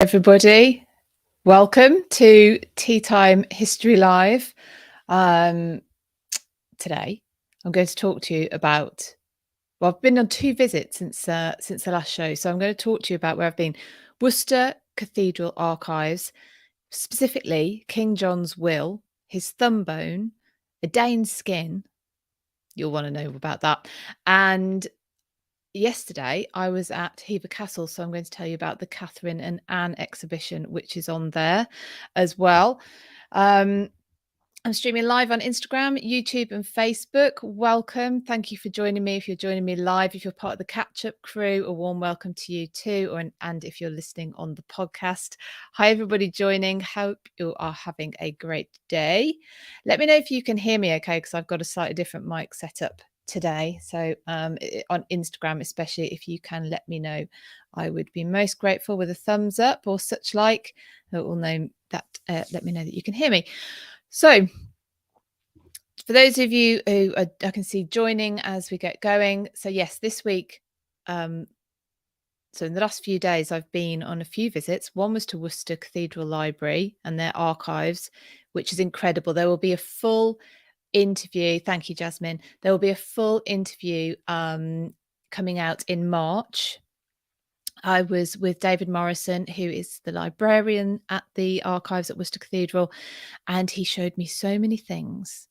Everybody, welcome to Tea Time History Live. Today, I'm going to talk to you about. Well, I've been on 2 visits since the last show, so I'm going to talk to you about where I've been. Worcester Cathedral archives, specifically King John's will, his thumb bone, a Dane's skin. You'll want to know about that, and yesterday I was at Hever Castle, so I'm going to tell you about the Catherine and Anne exhibition, which is on there as well. I'm streaming live on Instagram, YouTube, and Facebook. Welcome. Thank you for joining me. If you're joining me live, if you're part of the catch-up crew, a warm welcome to you too. And if you're listening on the podcast, hi everybody joining. Hope you are having a great day. Let me know if you can hear me okay, because I've got a slightly different mic set up today. So on Instagram, especially, if you can let me know, I would be most grateful with a thumbs up or such like. It will know that. Let me know that you can hear me. So for those of you who I can see joining as we get going, so yes, this week, so in the last few days, I've been on a few visits. One was to Worcester Cathedral Library and their archives, which is incredible. There will be a full interview. Thank you, Jasmine. There will be a full interview coming out in March. I was with David Morrison, who is the librarian at the archives at Worcester Cathedral, and he showed me so many things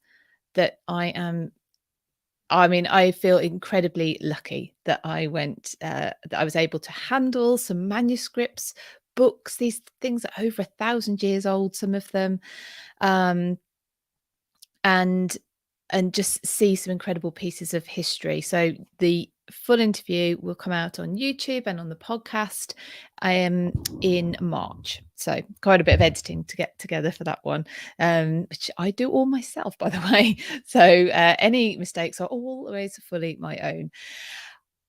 that I feel incredibly lucky that I went, that I was able to handle some manuscripts, books, these things are over 1,000 years old, some of them, and just see some incredible pieces of history. So the full interview will come out on YouTube and on the podcast in March. So quite a bit of editing to get together for that one, which I do all myself, by the way. So any mistakes are always fully my own.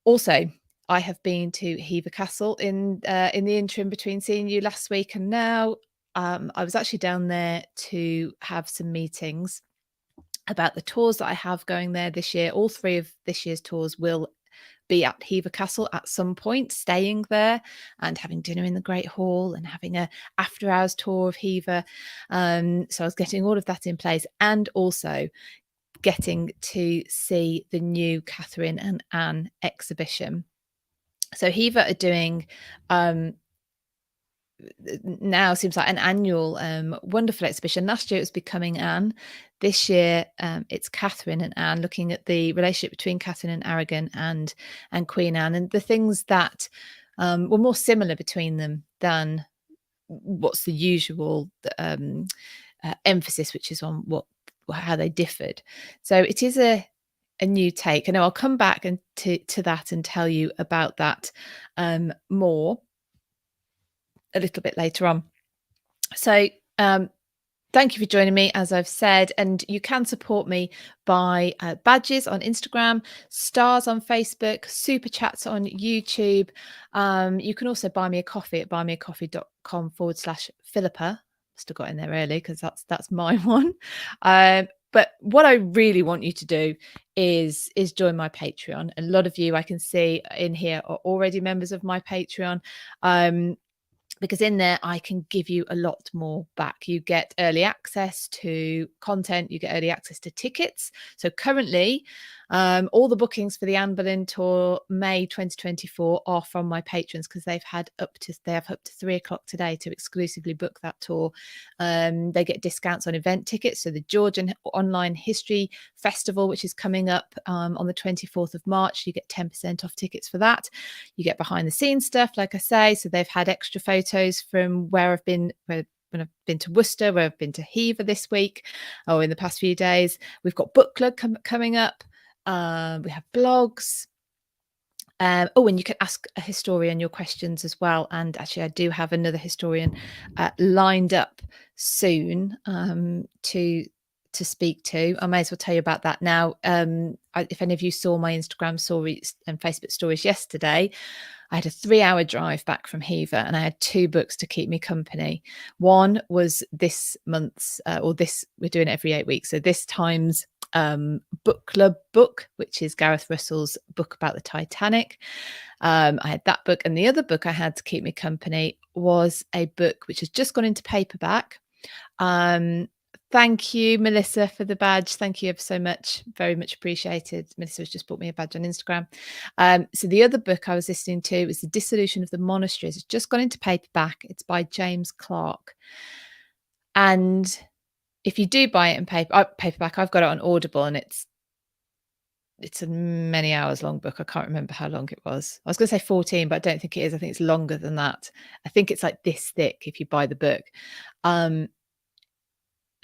Also, I have been to Hever Castle in the interim between seeing you last week and now. I was actually down there to have some meetings about the tours that I have going there this year. All 3 of this year's tours will be at Hever Castle at some point, staying there and having dinner in the Great Hall and having a after hours tour of Hever. So I was getting all of that in place, and also getting to see the new Catherine and Anne exhibition. So Hever are doing now seems like an annual wonderful exhibition. Last year it was Becoming Anne. This year it's Catherine and Anne, looking at the relationship between Catherine and Aragon and Queen Anne, and the things that were more similar between them than what's the usual emphasis, which is on how they differed. So it is a new take. I know I'll come back and to that and tell you about that more a little bit later on. So thank you for joining me, as I've said, and you can support me by badges on Instagram, stars on Facebook, super chats on YouTube. You can also buy me a coffee at buymeacoffee.com/Philippa. Still got in there early because that's my one. But what I really want you to do is join my Patreon. A lot of you I can see in here are already members of my Patreon. Because in there I can give you a lot more back. You get early access to content, you get early access to tickets. So currently, all the bookings for the Anne Boleyn tour May 2024 are from my patrons, because they have up to 3 o'clock today to exclusively book that tour. They get discounts on event tickets. So the Georgian Online History Festival, which is coming up on the 24th of March, you get 10% off tickets for that. You get behind the scenes stuff, like I say. So they've had extra photos from where I've been, when I've been to Worcester, where I've been to Hever this week, or in the past few days. We've got book club coming up. We have blogs. And you can ask a historian your questions as well. And actually, I do have another historian lined up soon to speak to. I may as well tell you about that now. If any of you saw my Instagram stories and Facebook stories yesterday, I had a 3-hour drive back from Hever, and I had 2 books to keep me company. One was this month's, we're doing it every 8 weeks. So this time's book club book, which is Gareth Russell's book about the Titanic. I had that book, and the other book I had to keep me company was a book which has just gone into paperback. Thank you, Melissa, for the badge. Thank you ever so much. Very much appreciated. Melissa has just bought me a badge on Instagram. So the other book I was listening to was The Dissolution of the Monasteries. It's just gone into paperback. It's by James Clark. And if you do buy it in paperback, I've got it on Audible, and it's a many hours long book. I can't remember how long it was. I was going to say 14, but I don't think it is. I think it's longer than that. I think it's like this thick if you buy the book.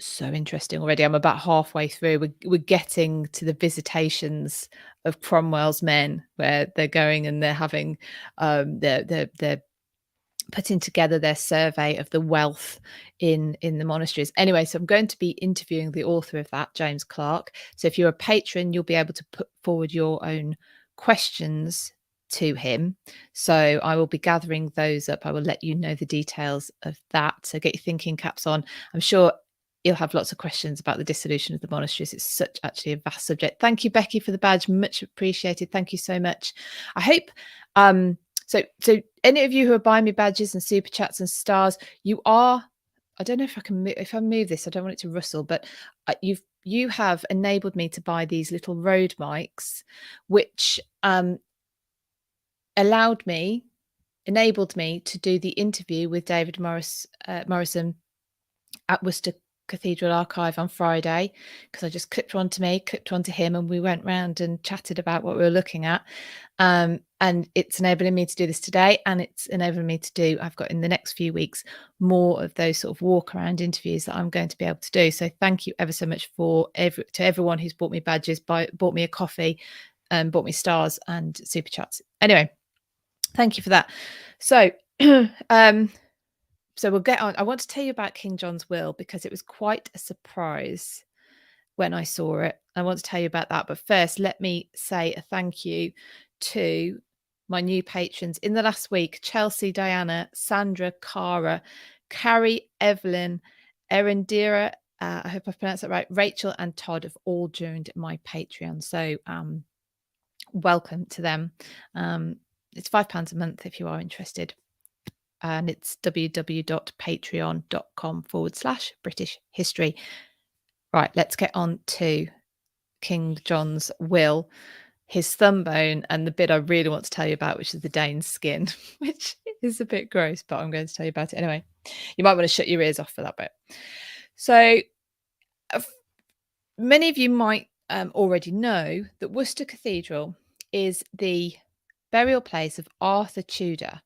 So interesting already. I'm about halfway through. We're getting to the visitations of Cromwell's men, where they're going and they're having they're putting together their survey of the wealth in the monasteries. Anyway, so I'm going to be interviewing the author of that, James Clark. So if you're a patron, you'll be able to put forward your own questions to him. So I will be gathering those up. I will let you know the details of that. So get your thinking caps on. I'm sure you'll have lots of questions about the dissolution of the monasteries. It's such actually a vast subject. Thank you, Becky, for the badge. Much appreciated. Thank you so much. I hope so any of you who are buying me badges and super chats and stars, you are, I don't know if I can move, if I move this, I don't want it to rustle, but you have enabled me to buy these little Rode mics, which enabled me to do the interview with David Morrison at Worcester Cathedral Archive on Friday, because I just clipped onto him, and we went round and chatted about what we were looking at. And it's enabling me to do this today, and it's enabling me to do, I've got in the next few weeks more of those sort of walk around interviews that I'm going to be able to do. So thank you ever so much to everyone who's bought me badges, bought me a coffee, and bought me stars and super chats. Anyway, thank you for that. So so we'll get on. I want to tell you about King John's will, because it was quite a surprise when I saw it. I want to tell you about that. But first, let me say a thank you to my new patrons in the last week: Chelsea, Diana, Sandra, Cara, Carrie, Evelyn, Erendira, I hope I've pronounced that right, Rachel and Todd have all joined my Patreon. So welcome to them. It's £5 a month if you are interested. And it's www.patreon.com/British history. Right, let's get on to King John's will, his thumb bone, and the bit I really want to tell you about, which is the Dane's skin, which is a bit gross, but I'm going to tell you about it anyway. You might want to shut your ears off for that bit. So many of you might already know that Worcester Cathedral is the burial place of Arthur Tudor,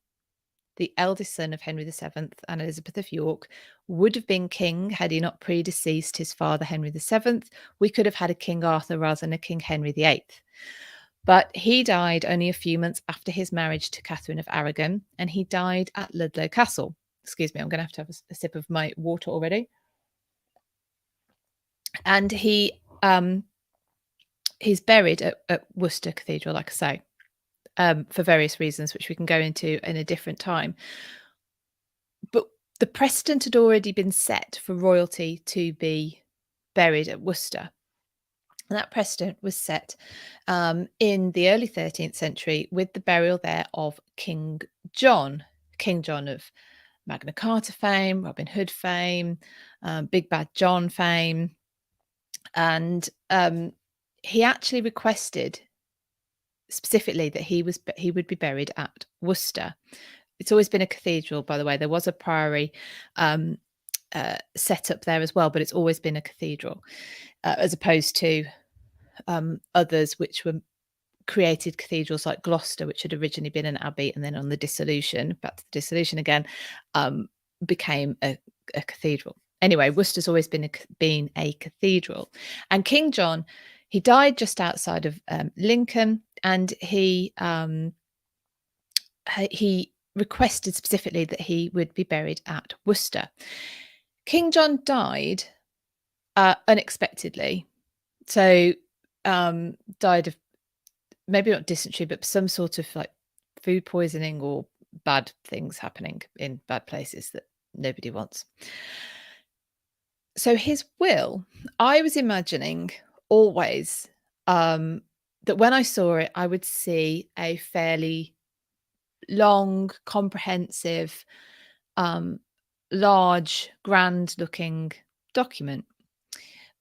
the eldest son of Henry VII and Elizabeth of York. Would have been king had he not predeceased his father Henry VII. We could have had a King Arthur rather than a King Henry VIII. But he died only a few months after his marriage to Catherine of Aragon, and he died at Ludlow Castle. Excuse me, I'm going to have a sip of my water already. And he's buried at Worcester Cathedral, like I say, for various reasons, which we can go into in a different time. But the precedent had already been set for royalty to be buried at Worcester. And that precedent was set in the early 13th century with the burial there of King John of Magna Carta fame, Robin Hood fame, Big Bad John fame. And he actually requested specifically that he would be buried at Worcester. It's always been a cathedral, by the way. There was a priory set up there as well, but it's always been a cathedral, as opposed to others which were created cathedrals like Gloucester, which had originally been an abbey, and then on the dissolution, back to the dissolution again, became a cathedral. Anyway, Worcester's always been a cathedral. And King John, he died just outside of Lincoln, and he requested specifically that he would be buried at Worcester. King John died unexpectedly. So died of maybe not dysentery, but some sort of like food poisoning or bad things happening in bad places that nobody wants. So his will, I was imagining always that when I saw it, I would see a fairly long, comprehensive, large, grand-looking document.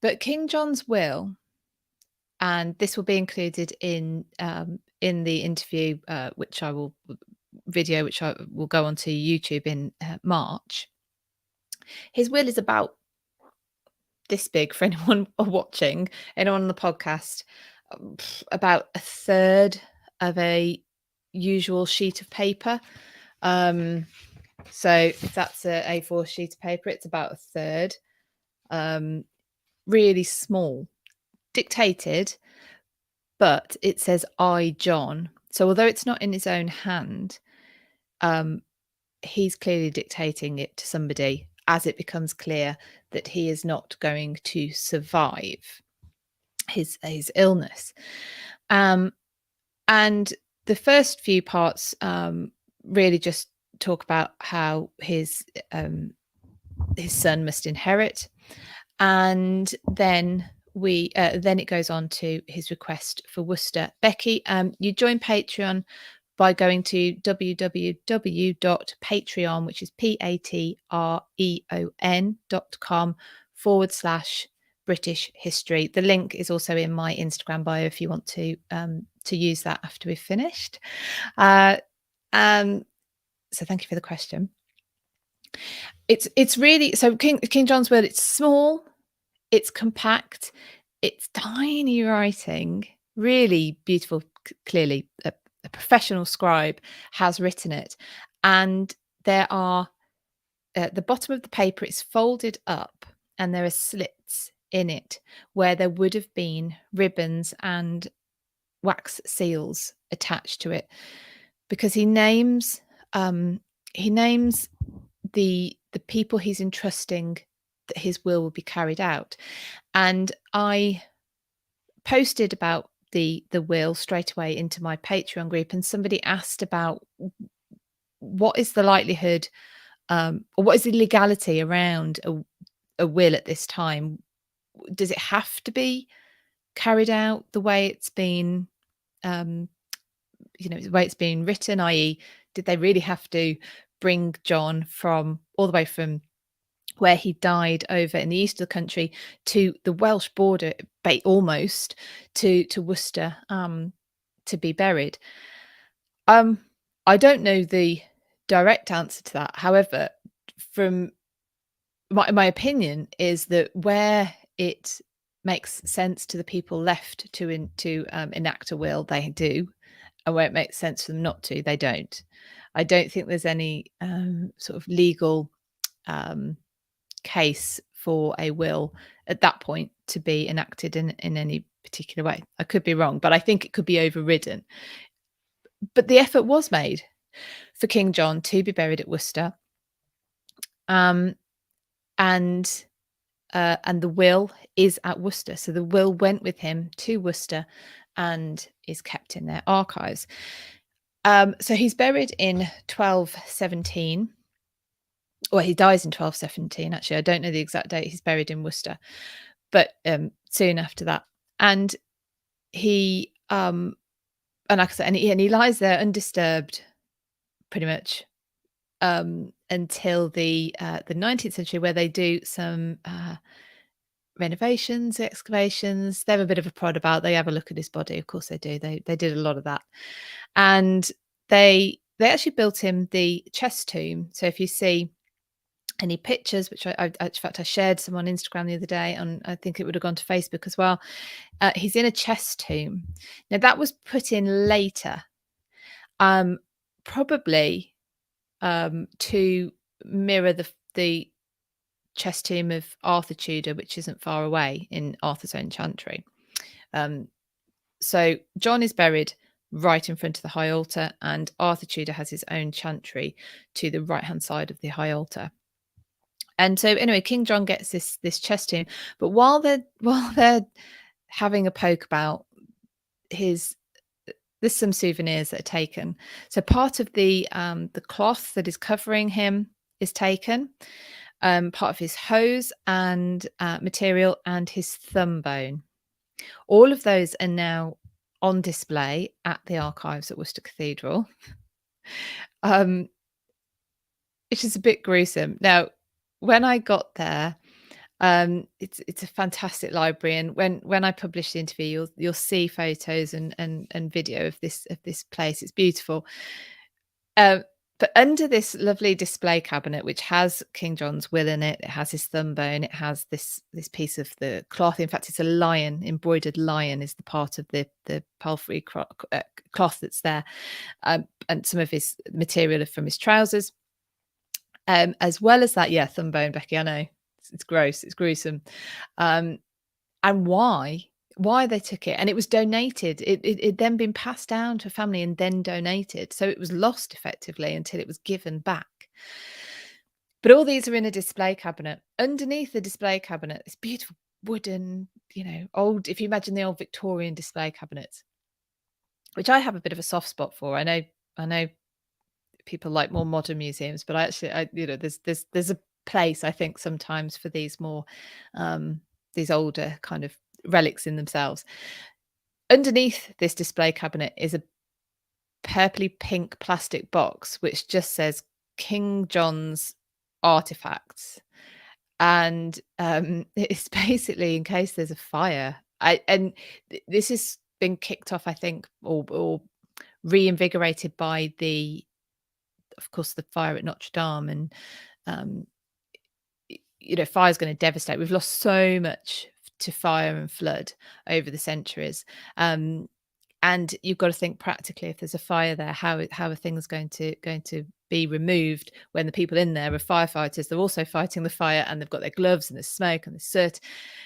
But King John's will, and this will be included in the interview, which I will go onto YouTube in March. His will is about this big for anyone watching, anyone on the podcast, about a third of a usual sheet of paper. So if that's a A4 sheet of paper, it's about a third. Really small, dictated, but it says I, John. So although it's not in his own hand, he's clearly dictating it to somebody as it becomes clear that he is not going to survive his illness. And the first few parts really just talk about how his son must inherit, and then then it goes on to his request for Worcester. Becky, you join Patreon by going to www.patreon, which is patreon.com/British history. The link is also in my Instagram bio if you want to use that after we've finished. So thank you for the question. It's really, so King John's will, it's small, it's compact, it's tiny writing, really beautiful. Clearly a professional scribe has written it, and there are at the bottom of the paper, it's folded up and there are slits in it where there would have been ribbons and wax seals attached to it, because he names the people he's entrusting that his will be carried out. And I posted about the will straight away into my Patreon group, and somebody asked about what is the likelihood or what is the legality around a will at this time. Does it have to be carried out the way it's been the way it's been written, i.e. did they really have to bring John from all the way from where he died over in the east of the country to the Welsh border, almost to Worcester, to be buried? I don't know the direct answer to that. However, from my opinion is that where it makes sense to the people left to enact a will, they do, and where it makes sense for them not to, they don't. I don't think there's any sort of legal case for a will at that point to be enacted in any particular way. I could be wrong, but I think it could be overridden. But the effort was made for King John to be buried at Worcester, and the will is at Worcester. So the will went with him to Worcester and is kept in their archives. So he's buried in 1217. Well, he dies in 1217, actually. I don't know the exact date he's buried in Worcester, but soon after that. And he, and like I said, and he lies there undisturbed pretty much until the 19th century, where they do some renovations, excavations. They have a bit of a prod about, they have a look at his body. Of course they do. They did a lot of that. And they actually built him the chest tomb. So if you see any pictures, which in fact I shared some on Instagram the other day, and I think it would have gone to Facebook as well, he's in a chest tomb. Now that was put in later, probably to mirror the chest tomb of Arthur Tudor, which isn't far away in Arthur's own chantry. So John is buried right in front of the high altar, and Arthur Tudor has his own chantry to the right hand side of the high altar. And so anyway, King John gets this chest tomb, but while they're having a poke about there's some souvenirs that are taken. So part of the cloth that is covering him is taken, part of his hose and material, and his thumb bone. All of those are now on display at the archives at Worcester Cathedral, um, which is a bit gruesome. Now, when I got there, it's a fantastic library, and when I publish the interview, you'll see photos and video of this place. It's beautiful. Um, but under this lovely display cabinet, which has King John's will in it, it has his thumb bone, it has this piece of the cloth. In fact, it's a lion, embroidered lion is the part of the palfrey cloth that's there, and some of his material from his trousers. As well as that, yeah, thumb bone, Becky, I know it's gross, it's gruesome. And why they took it, and it was donated. It then been passed down to a family and then donated, so it was lost effectively until it was given back. But all these are in a display cabinet. Underneath the display cabinet, this beautiful wooden, old, if you imagine the old Victorian display cabinets, which I have a bit of a soft spot for. I know people like more modern museums, but there's a place, I think, sometimes for these more these older kind of relics in themselves. Underneath this display cabinet is a purpley pink plastic box which just says King John's artifacts, and it's basically in case there's a fire. This has been kicked off, I think, or reinvigorated by of course, the fire at Notre Dame, and um, fire is going to devastate. We've lost so much to fire and flood over the centuries, and you've got to think practically. If there's a fire there, how are things going to be removed when the people in there are firefighters? They're also fighting the fire, and they've got their gloves, and there's smoke and there's soot.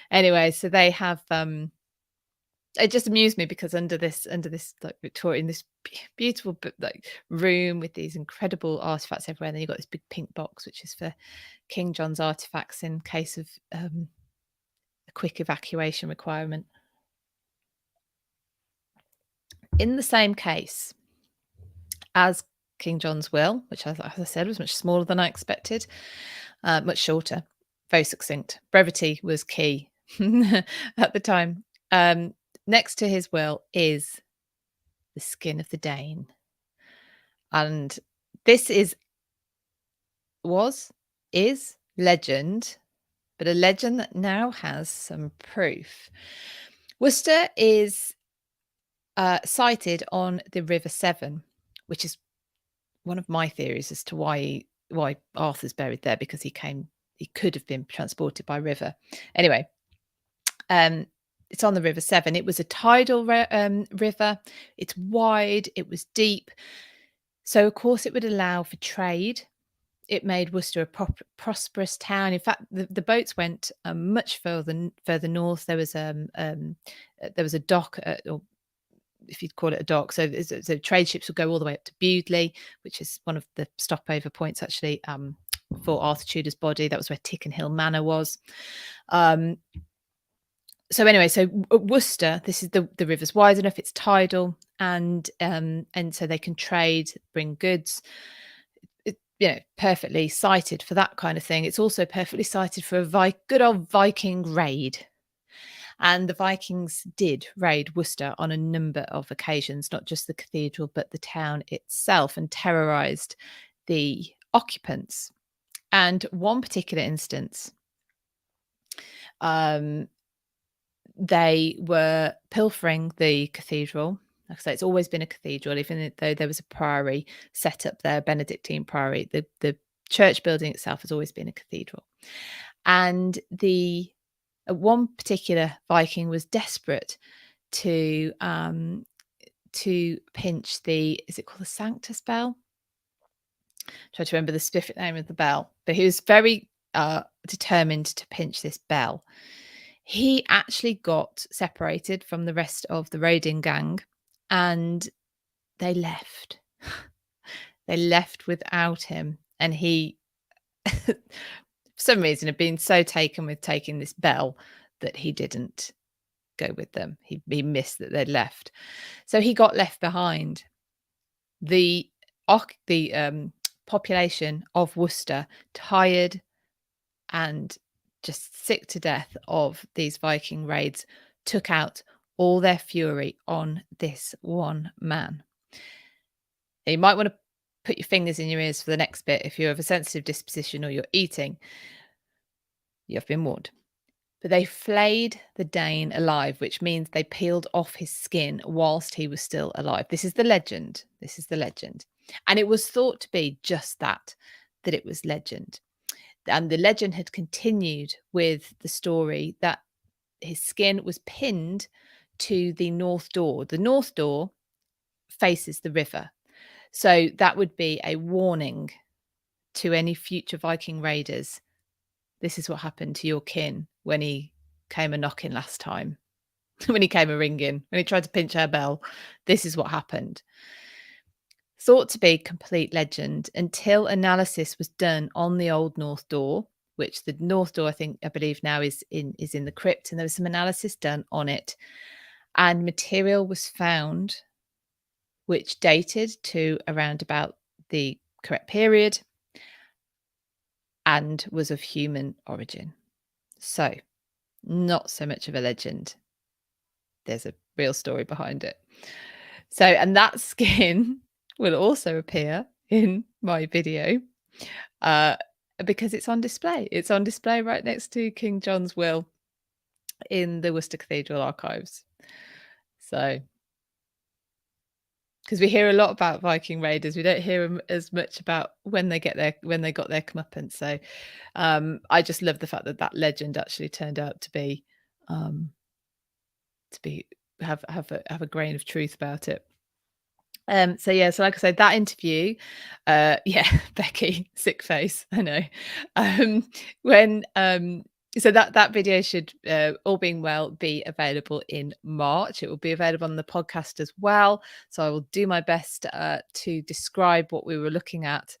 Anyway, so they have. It just amused me because under this like Victorian, this beautiful like room with these incredible artifacts everywhere, and then you've got this big pink box which is for King John's artifacts in case of a quick evacuation requirement. In the same case as King John's will, which as I said was much smaller than I expected, much shorter, very succinct. Brevity was key at the time. Next to his will is the skin of the Dane. And this is legend, but a legend that now has some proof. Worcester is sited on the River Severn, which is one of my theories as to why Arthur's buried there, because he could have been transported by river. Anyway, it's on the River Severn. It was a tidal river. It's wide. It was deep. So, of course, it would allow for trade. It made Worcester a prosperous town. In fact, the boats went much further north. There was a dock, or if you'd call it a dock. So trade ships would go all the way up to Bewdley, which is one of the stopover points actually for Arthur Tudor's body. That was where Tickenhill Manor was. So anyway, so Worcester, this is the river's wide enough, it's tidal, and so they can trade, bring goods. Perfectly sited for that kind of thing. It's also perfectly sited for a good old Viking raid. And the Vikings did raid Worcester on a number of occasions, not just the cathedral, but the town itself, and terrorized the occupants. And one particular instance, they were pilfering the cathedral. Like I say, it's always been a cathedral, even though there was a priory set up there, Benedictine priory. The church building itself has always been a cathedral. And one particular Viking was desperate to pinch is it called the Sanctus bell? Try to remember the specific name of the bell, but he was very determined to pinch this bell. He actually got separated from the rest of the raiding gang, and they left. They left without him, and he, for some reason, had been so taken with taking this bell that he didn't go with them. He missed that they'd left, so he got left behind. The population of Worcester, tired and just sick to death of these Viking raids, took out all their fury on this one man. Now, you might want to put your fingers in your ears for the next bit. If you're of a sensitive disposition or you're eating, you have been warned. But they flayed the Dane alive, which means they peeled off his skin whilst he was still alive. This is the legend. This is the legend. And it was thought to be just that it was legend. And the legend had continued with the story that his skin was pinned to the north door. The north door faces the river. So that would be a warning to any future Viking raiders. This is what happened to your kin when he came a knocking last time, when he came a ringing, when he tried to pinch her bell. This is what happened. Thought to be complete legend until analysis was done on the old north door, which the north door, I believe now is in the crypt, and there was some analysis done on it, and material was found which dated to around about the correct period and was of human origin. So, not so much of a legend. There's a real story behind it. So, and that skin will also appear in my video because it's on display. It's on display right next to King John's will in the Worcester Cathedral archives. So, because we hear a lot about Viking raiders, we don't hear as much about when they got their comeuppance. So, I just love the fact that legend actually turned out to be have a grain of truth about it. So like I said, that interview, Becky, sick face, I know. When so that video should, all being well, be available in March. It will be available on the podcast as well. So I will do my best to describe what we were looking at.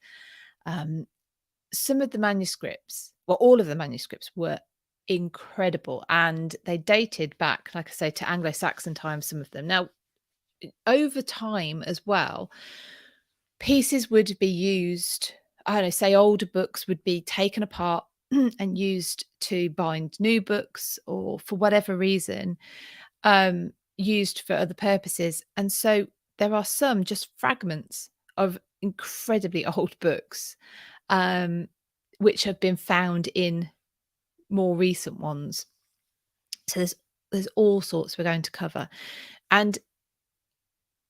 Some of the manuscripts, well, all of the manuscripts were incredible, and they dated back, like I say, to Anglo-Saxon times, some of them. Now, over time as well, pieces would be used, I don't know, say older books would be taken apart and used to bind new books, or for whatever reason, used for other purposes. And so there are some just fragments of incredibly old books, which have been found in more recent ones. So there's all sorts we're going to cover. And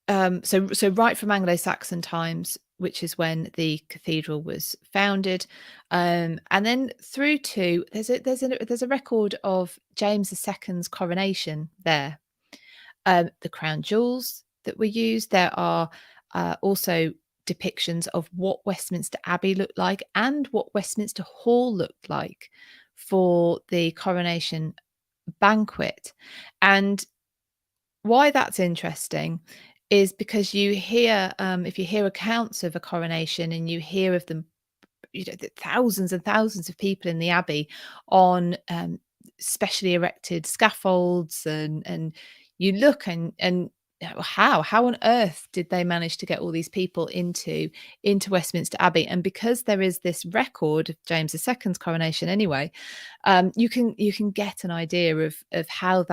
so right from Anglo-Saxon times, which is when the cathedral was founded, and then through to there's a record of James II's coronation there. The crown jewels that were used. There are also depictions of what Westminster Abbey looked like and what Westminster Hall looked like for the coronation banquet. And why that's interesting is because you hear, if you hear accounts of a coronation and you hear of them, the thousands and thousands of people in the abbey on specially erected scaffolds, and you look and how on earth did they manage to get all these people into Westminster Abbey? And because there is this record of James II's coronation anyway, you can get an idea of how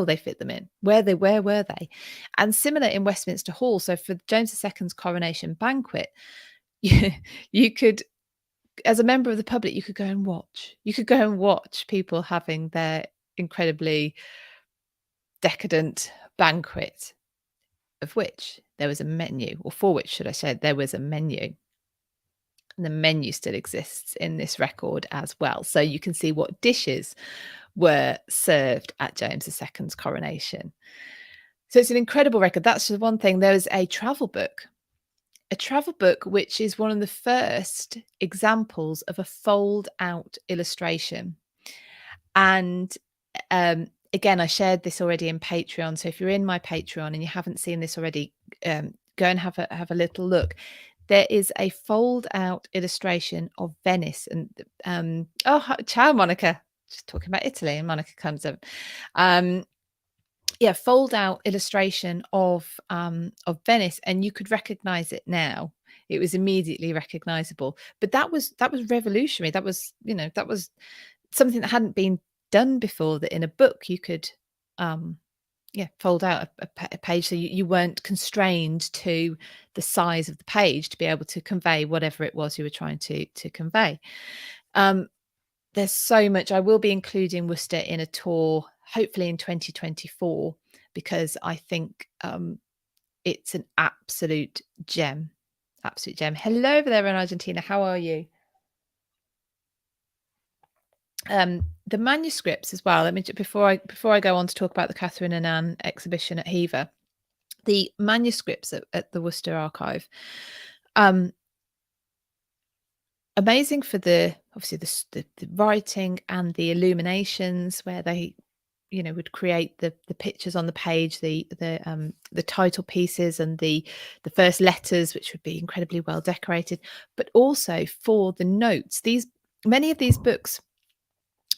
they fit them in, where were they. And similar in Westminster Hall. So for James II's coronation banquet, you could, as a member of the public, you could go and watch people having their incredibly decadent banquet, of which there was a menu, or for which, should I say, there was a menu. And the menu still exists in this record as well. So you can see what dishes were served at James II's coronation. So it's an incredible record. That's just one thing. There was a travel book which is one of the first examples of a fold out illustration. And again, I shared this already in Patreon. So if you're in my Patreon and you haven't seen this already, go and have a little look. There is a fold out illustration of Venice. And ciao, Monica. Just talking about Italy, and Monica comes up. Fold out illustration of Venice, and you could recognize it now. It was immediately recognizable. But that was revolutionary. That was something that hadn't been done before, that in a book you could fold out a page, so you weren't constrained to the size of the page to be able to convey whatever it was you were trying to convey. There's so much. I will be including Worcester in a tour, hopefully in 2024, because I think it's an absolute gem. Absolute gem. Hello over there in Argentina. How are you? The manuscripts as well. Let me before I go on to talk about the Catherine and Anne exhibition at Hever, the manuscripts at the Worcester Archive. Amazing for obviously the writing and the illuminations, where they would create the pictures on the page, the title pieces and the first letters, which would be incredibly well decorated, but also for the notes. Many of these books,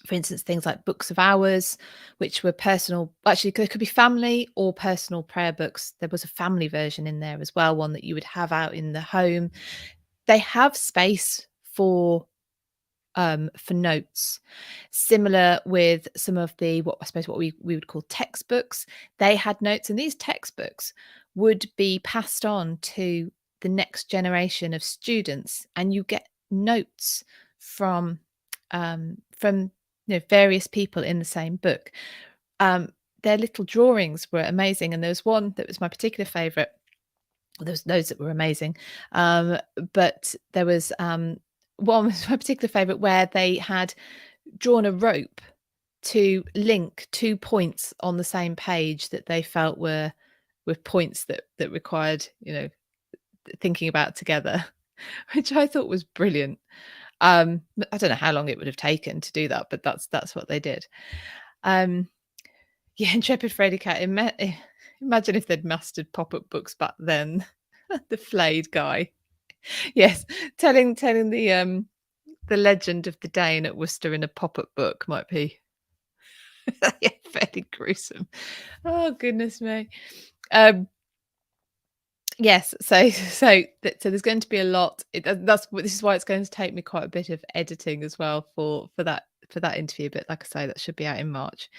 for instance, things like books of hours, which were personal, actually they could be family or personal prayer books. There was a family version in there as well, one that you would have out in the home. They have space for notes. Similar with some of the what we would call textbooks. They had notes, and these textbooks would be passed on to the next generation of students, and you get notes from various people in the same book. Their little drawings were amazing, and there was one that was my particular favorite. There was those that were amazing, but there was one was my particular favorite, where they had drawn a rope to link 2 points on the same page that they felt were points that required thinking about together, which I thought was brilliant. I don't know how long it would have taken to do that, but that's what they did. Intrepid Fraidy Cat. Imagine if they'd mastered pop-up books back then. The flayed guy. Yes, telling the legend of the Dane at Worcester in a pop-up book might be fairly gruesome. Oh goodness me. Yes, so there's going to be a lot. This is why it's going to take me quite a bit of editing as well for that interview. But like I say, that should be out in March.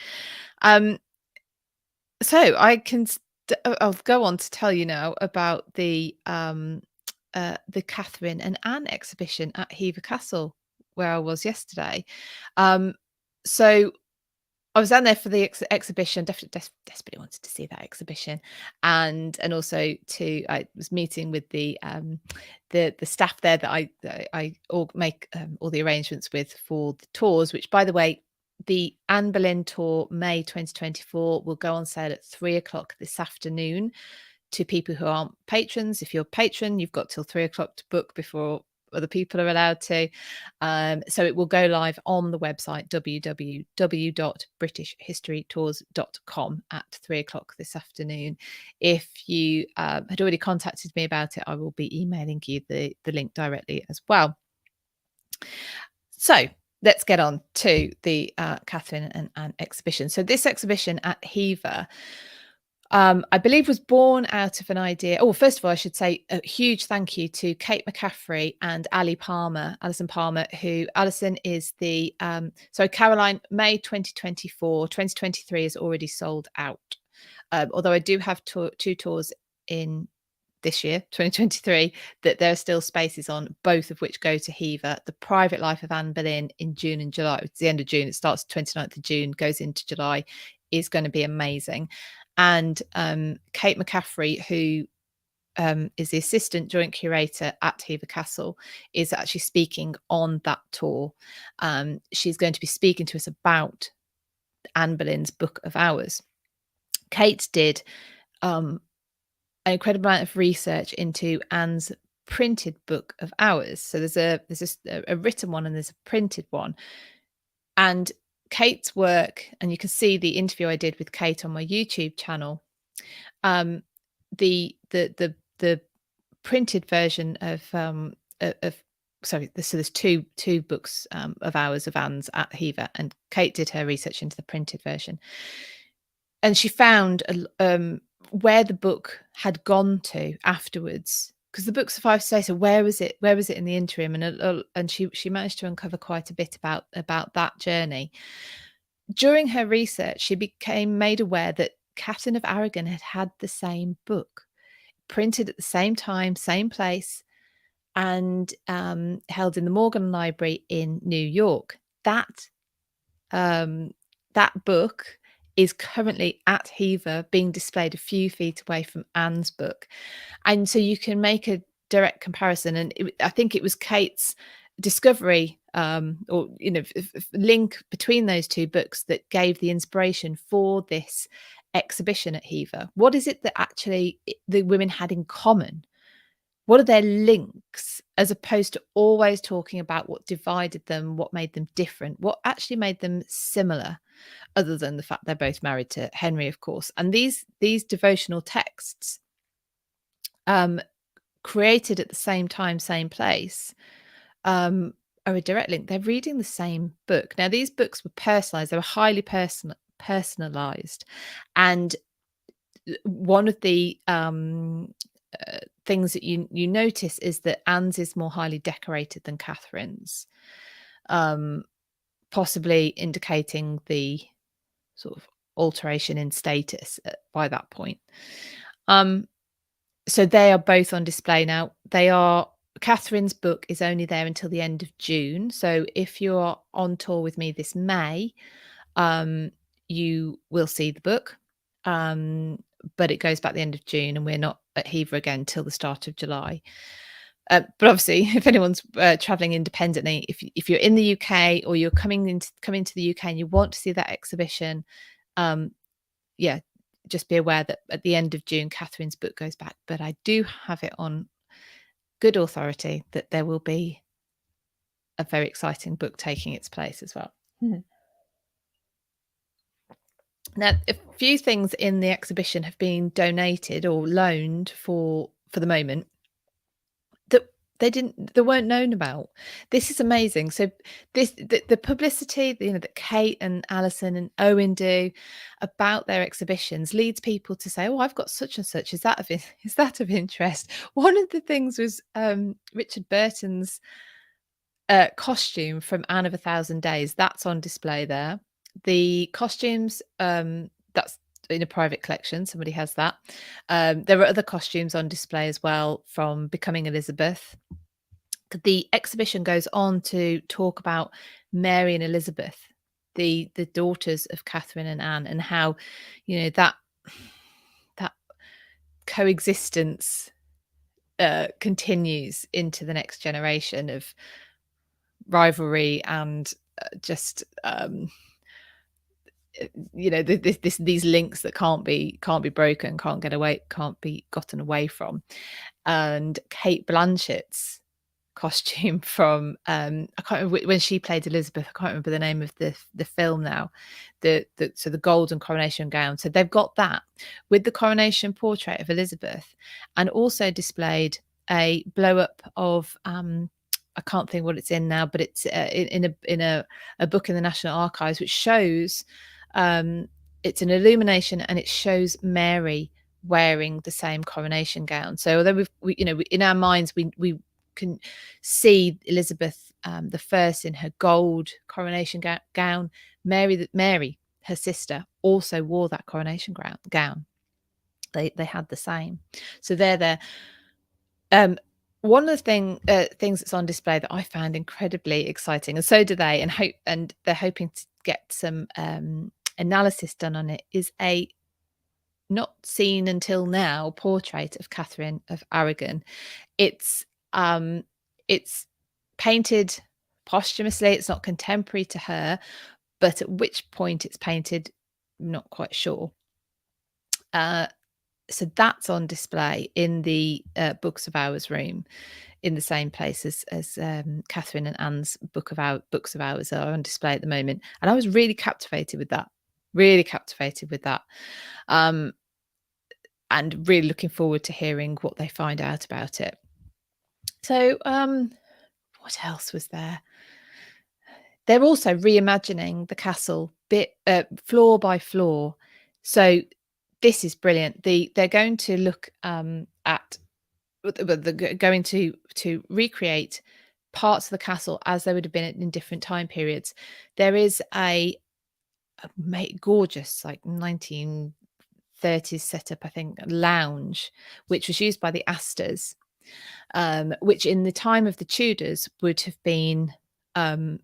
So I'll go on to tell you now about the Catherine and Anne exhibition at Hever Castle, where I was yesterday. So I was down there for the exhibition. Desperately wanted to see that exhibition, and also I was meeting with the staff there that I make all the arrangements with for the tours. Which, by the way, the Anne Boleyn tour May 2024 will go on sale at 3:00 this afternoon to people who aren't patrons. If you're a patron, you've got till 3:00 to book before other people are allowed to. So it will go live on the website www.britishhistorytours.com at 3:00 this afternoon. If you had already contacted me about it, I will be emailing you the link directly as well. So let's get on to the Catherine and Anne exhibition. So this exhibition at Hever, I believe, was born out of an idea. Oh, first of all, I should say a huge thank you to Kate McCaffrey and Alison Palmer, who Alison is the Caroline, May 2024. 2023 is already sold out. Although I do have 2 tours in this year, 2023, that there are still spaces on, both of which go to Hever. The Private Life of Anne Boleyn in June and July. It's the end of June. It starts 29th of June, goes into July, is going to be amazing. And Kate McCaffrey, who is the assistant joint curator at Hever Castle, is actually speaking on that tour. She's going to be speaking to us about Anne Boleyn's Book of Hours. Kate did an incredible amount of research into Anne's printed Book of Hours. So there's a written one and there's a printed one. And Kate's work, and you can see the interview I did with Kate on my YouTube channel. The printed version so there's two books of hours of Anne's at Hever, and Kate did her research into the printed version, and she found where the book had gone to afterwards, because the book survived to say, so where was it in the interim, and she managed to uncover quite a bit about that journey. During her research, she became made aware that Catherine of Aragon had had the same book, printed at the same time, same place, and held in the Morgan Library in New York. Um, that book is currently at Hever, being displayed a few feet away from Anne's book. And so you can make a direct comparison. And I think it was Kate's discovery, or link between those two books that gave the inspiration for this exhibition at Hever. What is it that actually the women had in common? What are their links, as opposed to always talking about what divided them, what made them different, what actually made them similar, other than the fact they're both married to Henry, of course. And these devotional texts, created at the same time, same place, are a direct link. They're reading the same book. Now, these books were personalized. They were highly personalized. And one of the things that you notice is that Anne's is more highly decorated than Catherine's, possibly indicating the sort of alteration in status by that point. So they are both on display now. Catherine's book is only there until the end of June. So if you're on tour with me this May, you will see the book. But it goes back the end of June, and we're not at Hever again till the start of July. But obviously, if anyone's traveling independently, if you're in the UK or you're coming to the UK and you want to see that exhibition, yeah, just be aware that at the end of June, Catherine's book goes back. But I do have it on good authority that there will be a very exciting book taking its place as well. Now, a few things in the exhibition have been donated or loaned for the moment that they weren't known about. This is amazing. So the publicity, that Kate and Alison and Owen do about their exhibitions leads people to say, "Oh, I've got such and such. Is that of interest?" One of the things was Richard Burton's costume from Anne of a Thousand Days. That's on display there. The costumes, that's in a private collection. Somebody has that. There are other costumes on display as well from Becoming Elizabeth. The exhibition goes on to talk about Mary and Elizabeth, the daughters of Catherine and Anne, and how that coexistence continues into the next generation of rivalry and just these links that can't be broken, can't be gotten away from. And Kate Blanchett's costume from I can't remember when she played Elizabeth. I can't remember the name of the film now. The golden coronation gown. So they've got that with the coronation portrait of Elizabeth, and also displayed a blow up of I can't think what it's in now, but it's in a book in the National Archives, which shows it's an illumination, and it shows Mary wearing the same coronation gown. So although we in our minds we can see Elizabeth the first in her gold coronation gown, Mary, her sister, also wore that coronation gown. They had the same. So they're there. One of the things that's on display that I found incredibly exciting, and so do they, and they're hoping to get some analysis done on it, is a not seen until now portrait of Catherine of Aragon. It's painted posthumously. It's not contemporary to her, but at which point it's painted, I'm not quite sure. So that's on display in the Books of Hours room, in the same place as Catherine and Anne's Books of Hours are on display at the moment. And I was really captivated with that. And really looking forward to hearing what they find out about it. So what else was there? They're also reimagining the castle floor by floor. So this is brilliant. They're going to look at, they're going to recreate parts of the castle as they would have been in different time periods. There is a gorgeous, like 1930s setup, I think, lounge, which was used by the Astors, which in the time of the Tudors would have been like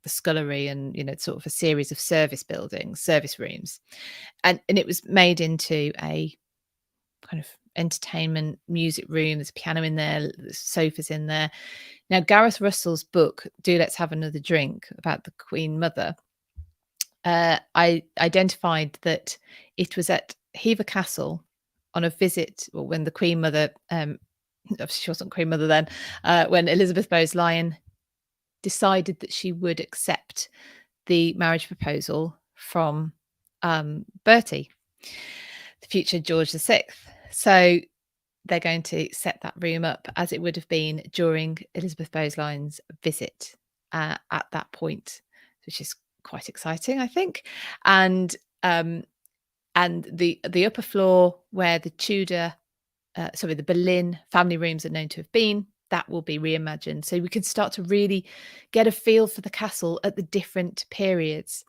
the scullery and, sort of a series of service buildings, service rooms. And it was made into a kind of entertainment music room. There's a piano in there, there's sofas in there. Now, Gareth Russell's book, Do Let's Have Another Drink, about the Queen Mother, I identified that it was at Hever Castle on a visit, or when the Queen Mother, obviously she wasn't Queen Mother then, when Elizabeth Bowes-Lyon decided that she would accept the marriage proposal from Bertie, the future George VI. So they're going to set that room up as it would have been during Elizabeth Bowes-Lyon's visit at that point, which is quite exciting, I think. And the upper floor where the the Boleyn family rooms are known to have been, that will be reimagined. So we can start to really get a feel for the castle at the different periods.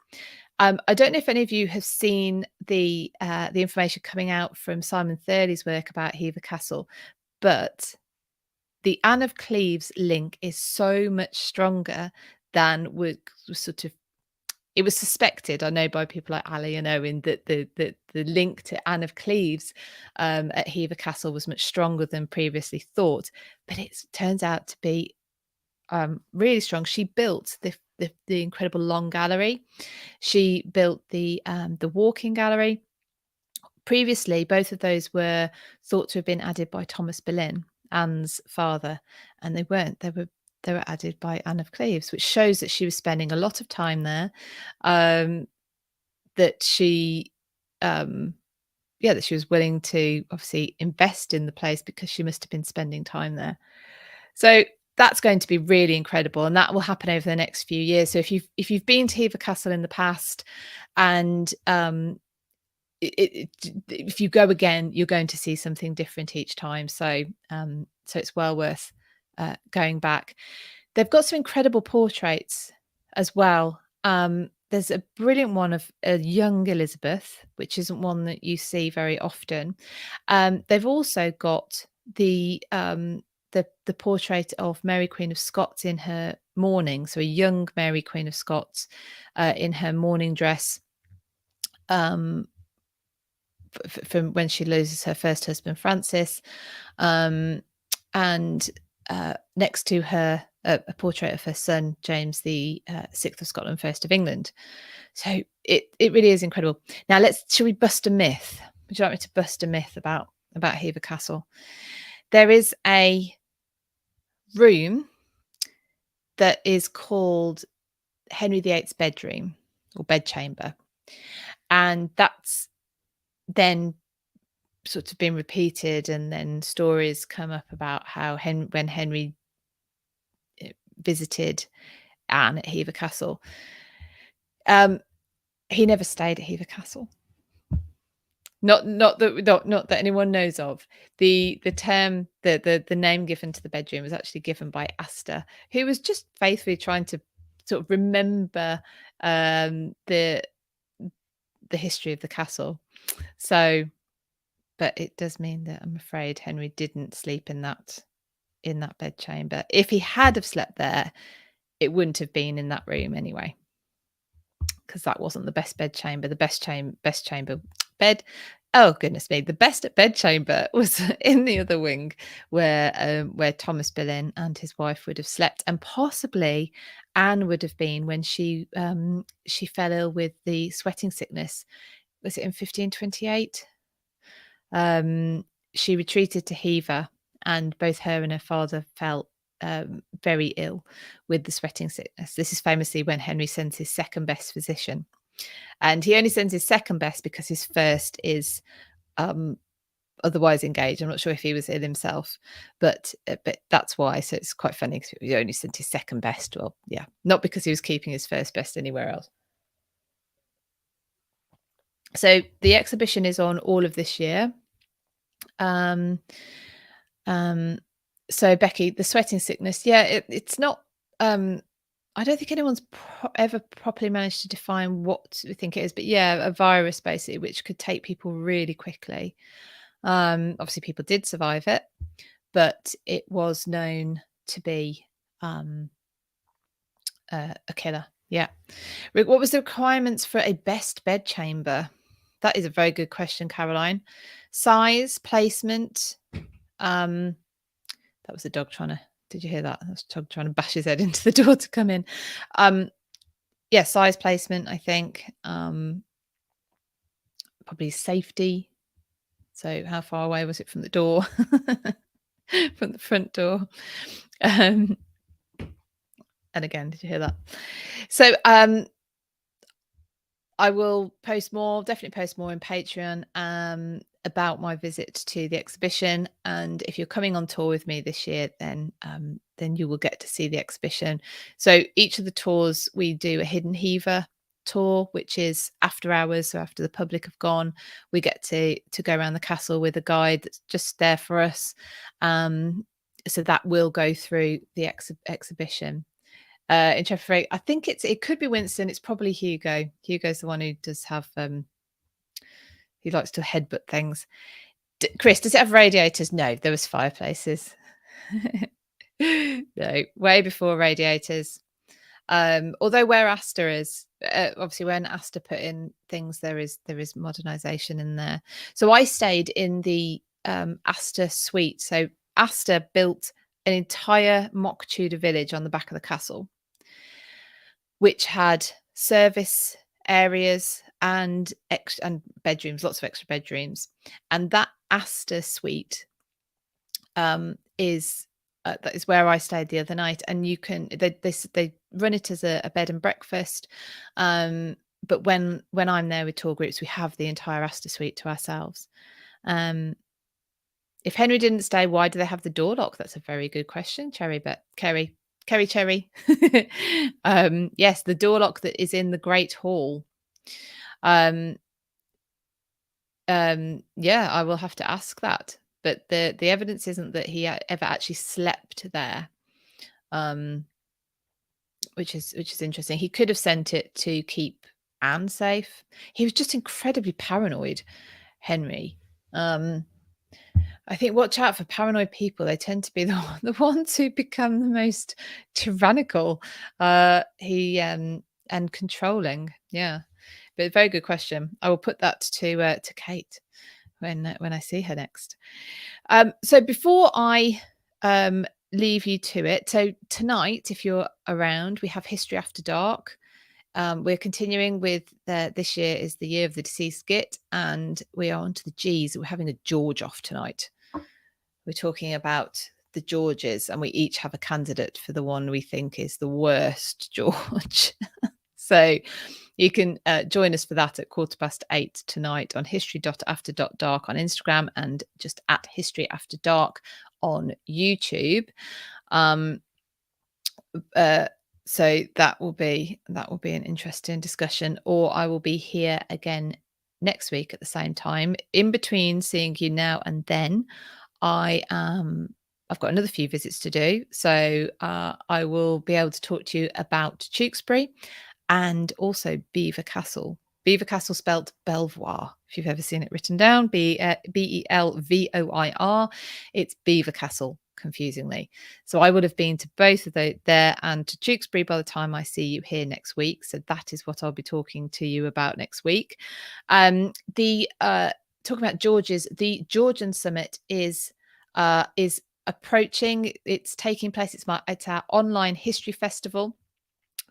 I don't know if any of you have seen the information coming out from Simon Thurley's work about Hever Castle, but the Anne of Cleves link is so much stronger than was sort of, it was suspected, I know, by people like Ali and Owen, that the link to Anne of Cleves at Hever Castle was much stronger than previously thought, but it turns out to be really strong. She built the incredible long gallery. She built the walking gallery. Previously, both of those were thought to have been added by Thomas Boleyn, Anne's father, and they weren't. They were added by Anne of Cleves, which shows that she was spending a lot of time there. That she that she was willing to obviously invest in the place because she must have been spending time there. So that's going to be really incredible, and that will happen over the next few years. So if you've been to Hever Castle in the past, and if you go again, you're going to see something different each time. So it's well worth going back. They've got some incredible portraits as well. There's a brilliant one of a young Elizabeth, which isn't one that you see very often. They've also got the portrait of Mary Queen of Scots in her mourning, so a young Mary Queen of Scots in her mourning dress, from when she loses her first husband Francis, and next to her a portrait of her son James the 6th of Scotland, 1st of England. So it really is incredible. Now shall we bust a myth? Would you like me to bust a myth about Hever Castle? There is a room that is called Henry VIII's bedroom or bedchamber, and that's then sort of been repeated, and then stories come up about how when Henry visited Anne at Hever Castle, he never stayed at Hever Castle. Not that anyone knows of. The term, the name given to the bedroom was actually given by Astor, who was just faithfully trying to sort of remember the history of the castle. So, but it does mean that I'm afraid Henry didn't sleep in that bedchamber. If he had have slept there, it wouldn't have been in that room anyway, because that wasn't the best bedchamber. The best chamber bed. Oh goodness me! The best bedchamber was in the other wing, where Thomas Boleyn and his wife would have slept, and possibly Anne would have been when she fell ill with the sweating sickness. Was it in 1528? She retreated to Hever, and both her and her father fell very ill with the sweating sickness. This is famously when Henry sends his second best physician, and he only sends his second best because his first is otherwise engaged. I'm not sure if he was ill himself, but that's why. So it's quite funny because he only sent his second best. Well, yeah, not because he was keeping his first best anywhere else. So the exhibition is on all of this year. So Becky, the sweating sickness, yeah, it's not I don't think anyone's ever properly managed to define what we think it is, but yeah, a virus basically, which could take people really quickly. Obviously, people did survive it, but it was known to be a killer. Yeah. Rick, what was the requirements for a best bedchamber? That is a very good question, Caroline. Size, placement. That was the dog trying to. Did you hear that? That was the dog trying to bash his head into the door to come in. Yeah, size, placement. I think probably safety. So, how far away was it from the door? From the front door. And again, did you hear that? So, I will definitely post more in Patreon about my visit to the exhibition. And if you're coming on tour with me this year, then you will get to see the exhibition. So each of the tours, we do a hidden Hever tour, which is after hours, so after the public have gone, we get to go around the castle with a guide that's just there for us. So that will go through the exhibition. In Sheffield, I think it could be Winston. It's probably Hugo. Hugo's the one who does have he likes to headbutt things. Chris, does it have radiators? No, there was fireplaces. No, way before radiators. Although where Astor is, obviously when Astor put in things, there is modernization in there. So I stayed in the Astor suite. So Astor built an entire mock Tudor village on the back of the castle, which had service areas and bedrooms, lots of extra bedrooms. And that Astor suite is that is where I stayed the other night. And you can they run it as a bed and breakfast. But when I'm there with tour groups, we have the entire Astor suite to ourselves. If Henry didn't stay, why do they have the door lock? That's a very good question, Cherry. But Kerry Cherry. Yes, the door lock that is in the Great Hall. Yeah, I will have to ask that. But the evidence isn't that he ever actually slept there, which is interesting. He could have sent it to keep Anne safe. He was just incredibly paranoid, Henry. I think watch out for paranoid people. They tend to be the ones who become the most tyrannical and controlling. Yeah, but very good question. I will put that to Kate when I see her next. So before I leave you to it, so tonight, if you're around, we have History After Dark. We're continuing with this year is the year of the deceased git, and we are on to the G's. We're having a George off tonight. We're talking about the Georges, and we each have a candidate for the one we think is the worst George. So you can join us for that at 8:15 tonight on history.after.dark on Instagram and just at History After Dark on YouTube. So that will be an interesting discussion. Or I will be here again next week at the same time. In between seeing you now and then, I've got another few visits to do. So I will be able to talk to you about Tewkesbury and also Belvoir Castle. Belvoir Castle spelt Belvoir, if you've ever seen it written down, Belvoir. It's Belvoir Castle, confusingly. So I would have been to both of there and to Tewkesbury by the time I see you here next week. So that is what I'll be talking to you about next week. Talking about Georges, the Georgian Summit is approaching. It's taking place. It's our online history festival.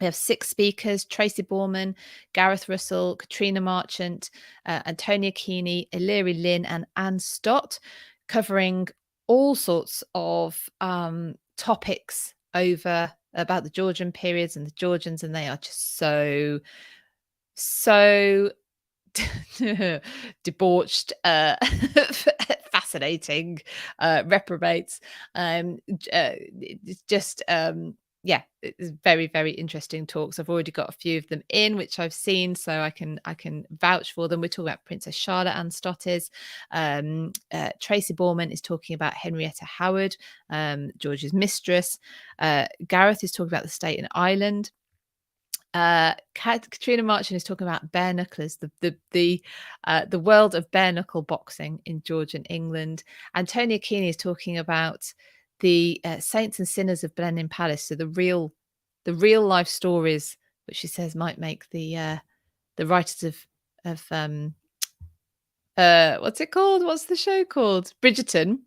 We have 6 speakers: Tracy Borman, Gareth Russell, Katrina Marchant, Antonia Keeney, Illyri Lynn, and Anne Stott, covering all sorts of topics about the Georgian periods and the Georgians, and they are just so debauched, fascinating, reprobates. It's just yeah, it's very, very interesting talks. I've already got a few of them in, which I've seen, so I can vouch for them. We're talking about Princess Charlotte Ann Stotters. Tracy Borman is talking about Henrietta Howard, George's mistress. Gareth is talking about the state and island. Katrina Marchand is talking about bare knucklers, the world of bare knuckle boxing in Georgian England. Antonia Keeney is talking about the saints and sinners of Blenheim Palace, so the real life stories, which she says might make the writers of what's it called? What's the show called? Bridgerton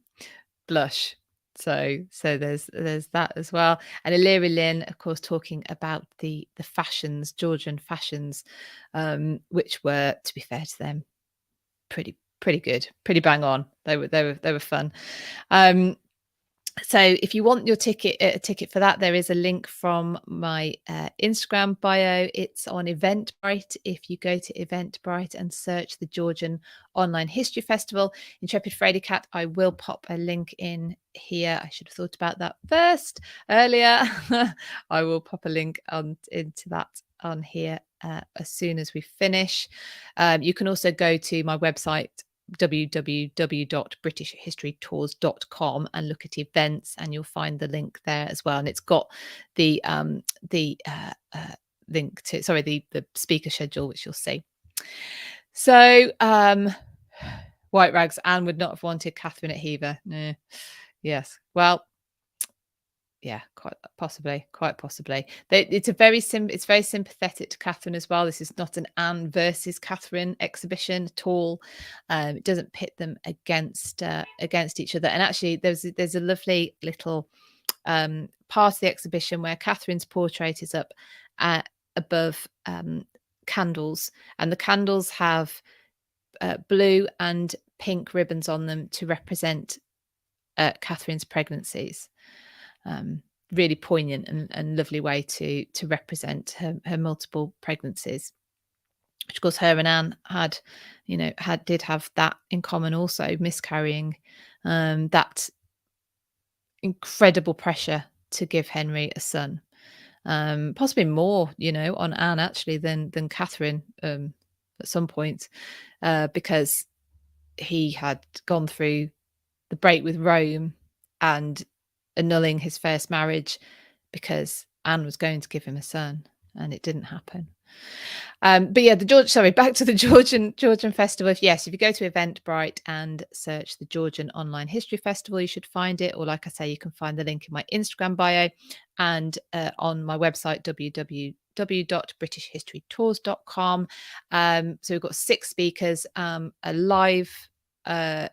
blush. So there's that as well. And Illyria Lynn, of course, talking about the fashions, Georgian fashions, which were, to be fair to them, pretty good, pretty bang on. They were fun. So if you want your a ticket for that, there is a link from my Instagram bio. It's on Eventbrite. If you go to Eventbrite and search the Georgian Online History Festival, Intrepid Fraidy Cat, I will pop a link in here. I should have thought about that first earlier. I will pop a link into that on here as soon as we finish. You can also go to my website, www.britishhistorytours.com, and look at events, and you'll find the link there as well. And it's got the link to the speaker schedule, which you'll see. So White Rags, Anne would not have wanted Catherine at Hever. No. Yes, well, yeah, quite possibly. It's very sympathetic to Catherine as well. This is not an Anne versus Catherine exhibition at all. It doesn't pit them against each other. And actually, there's a lovely little part of the exhibition where Catherine's portrait is up above candles, and the candles have blue and pink ribbons on them to represent Catherine's pregnancies. Really poignant and lovely way to represent her multiple pregnancies, which of course her and Anne did have that in common also, miscarrying, that incredible pressure to give Henry a son, possibly more on Anne actually than Catherine at some point, because he had gone through the break with Rome and annulling his first marriage because Anne was going to give him a son, and it didn't happen. But yeah, back to the Georgian festival. If you go to Eventbrite and search the Georgian Online History Festival, you should find it. Or like I say, you can find the link in my Instagram bio and on my website, www.britishhistorytours.com. So we've got 6 speakers, a live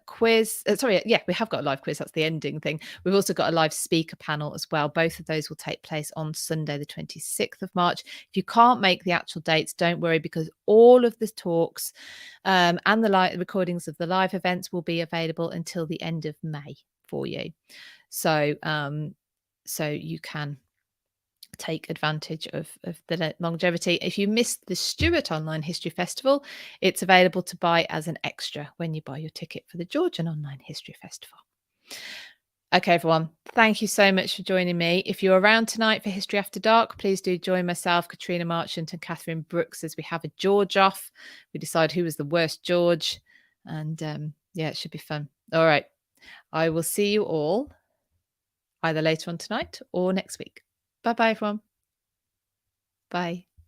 quiz. We have got a live quiz. That's the ending thing. We've also got a live speaker panel as well. Both of those will take place on Sunday, the 26th of March. If you can't make the actual dates, don't worry, because all of the talks and the live recordings of the live events will be available until the end of May for you. So you can take advantage of the longevity. If you missed the Stuart Online History Festival, it's available to buy as an extra when you buy your ticket for the Georgian Online History Festival. Okay, everyone, thank you so much for joining me. If you're around tonight for History After Dark, please do join myself, Katrina Marchant and Catherine Brooks as we have a George off. We decide who was the worst George, and it should be fun. All right, I will see you all either later on tonight or next week. Bye-bye, everyone. Bye.